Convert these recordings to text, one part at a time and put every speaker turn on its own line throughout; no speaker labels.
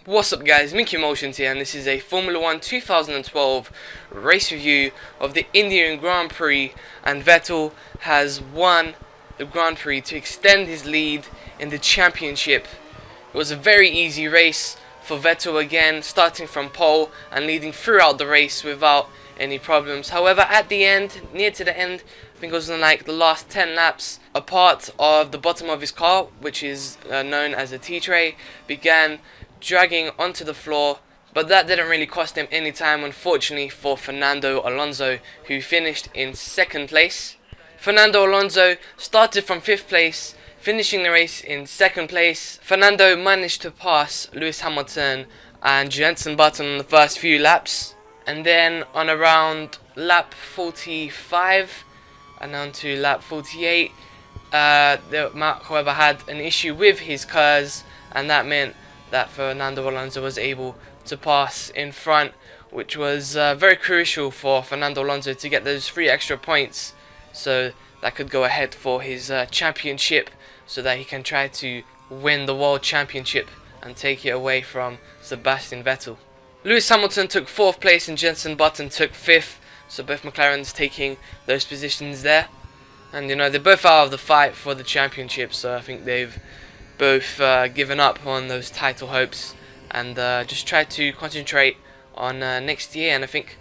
What's up guys, Mickey Motions here, and this is a Formula 1 2012 race review of the Indian Grand Prix, and Vettel has won the Grand Prix to extend his lead in the championship. It was a very easy race for Vettel again, starting from pole and leading throughout the race without any problems. However, at the end, near to the end, I think it was in like the last 10 laps, a part of the bottom of his car, which is known as a T-tray, began dragging onto the floor, but that didn't really cost him any time, unfortunately, for Fernando Alonso, who finished in second place. Fernando Alonso started from 5th place, finishing the race in 2nd place. Fernando managed to pass Lewis Hamilton and Jenson Button on the first few laps, and then on around lap 45 and on to lap 48, Mark, however, had an issue with his Kers, and that meant that Fernando Alonso was able to pass in front, which was very crucial for Fernando Alonso to get those 3 extra points, so that could go ahead for his championship, so that he can try to win the World Championship and take it away from Sebastian Vettel. Lewis Hamilton took 4th place and Jenson Button took 5th, so both McLarens taking those positions there. And you know, they're both out of the fight for the championship, so I think they've both given up on those title hopes and just try to concentrate on next year. And I think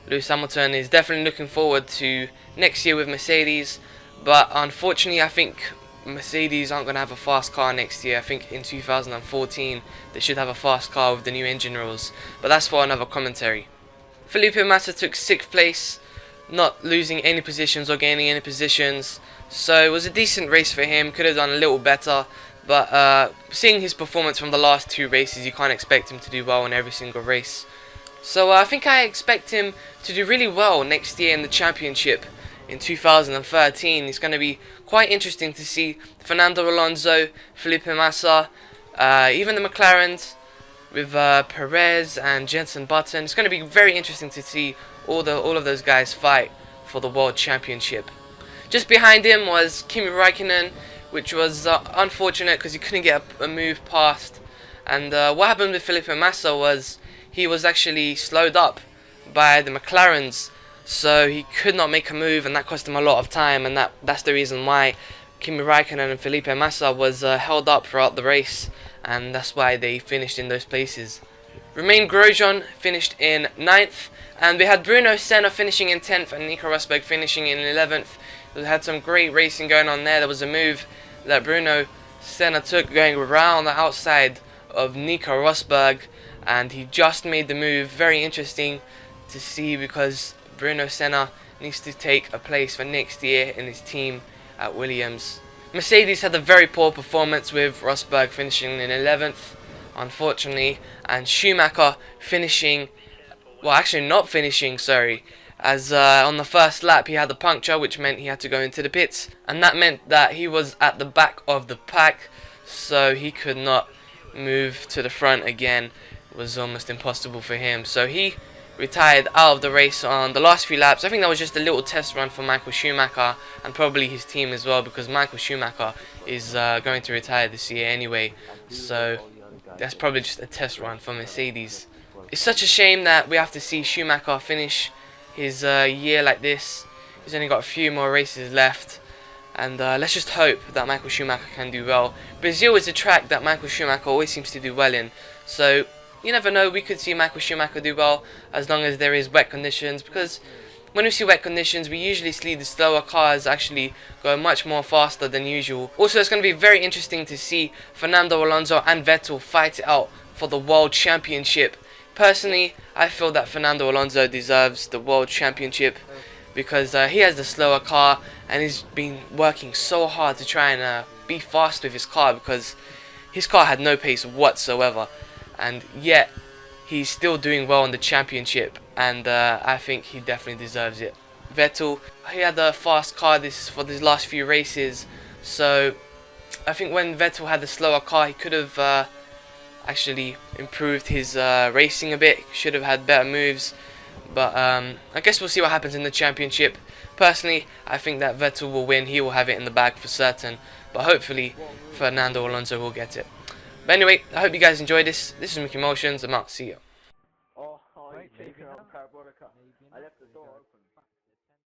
Lewis Hamilton is definitely looking forward to next year with Mercedes, but unfortunately I think Mercedes aren't going to have a fast car next year. I think in 2014 they should have a fast car with the new engine rules, but that's for another commentary. Felipe Massa took 6th place, not losing any positions or gaining any positions, so it was a decent race for him. Could have done a little better, but seeing his performance from the last 2 races, you can't expect him to do well in every single race. So I think I expect him to do really well next year in the championship in 2013. It's going to be quite interesting to see Fernando Alonso, Felipe Massa, even the McLarens with Perez and Jenson Button. It's going to be very interesting to see all of those guys fight for the World Championship. Just behind him was Kimi Raikkonen, which was unfortunate because he couldn't get a move past. And what happened with Felipe Massa was he was actually slowed up by the McLarens, so he could not make a move, and that cost him a lot of time, and that's the reason why Kimi Raikkonen and Felipe Massa was held up throughout the race, and that's why they finished in those places. Romain Grosjean finished in 9th, and we had Bruno, Senna finishing in 10th and Nico finishing in 11th. We had some great racing going on there. There was a move that Bruno Senna took going around the outside of Nico Rosberg, and he just made the move. Very interesting to see, because Bruno Senna needs to take a place for next year in his team at Williams. Mercedes had a very poor performance with Rosberg finishing in 11th, unfortunately, and Schumacher finishing, well, actually not finishing, sorry, as on the first lap he had a puncture, which meant he had to go into the pits, and that meant that he was at the back of the pack, so he could not move to the front again. It was almost impossible for him, so he retired out of the race on the last few laps. I think that was just a little test run for Michael Schumacher and probably his team as well, because Michael Schumacher is going to retire this year anyway, so that's probably just a test run for Mercedes. It's such a shame that we have to see Schumacher finish his year like this. He's only got a few more races left, and let's just hope that Michael Schumacher can do well. Brazil is a track that Michael Schumacher always seems to do well in, so you never know, we could see Michael Schumacher do well as long as there is wet conditions, because when we see wet conditions we usually see the slower cars actually go much more faster than usual. Also, it's going to be very interesting to see Fernando Alonso and Vettel fight it out for the World Championship. Personally, I feel that Fernando Alonso deserves the World Championship because he has the slower car, and he's been working so hard to try and be fast with his car, because his car had no pace whatsoever, and yet he's still doing well in the championship, and I think he definitely deserves it. Vettel, he had a fast car for these last few races, so I think when Vettel had the slower car he could have actually improved his racing a bit. Should have had better moves, but I guess we'll see what happens in the championship. Personally, I think that Vettel will win. He will have it in the bag for certain, but hopefully Fernando Alonso will get it. But anyway, I hope you guys enjoyed this. This is Mickey Motions. I'm out. See ya.
Oh, you taking out Carbonica. I left the door open.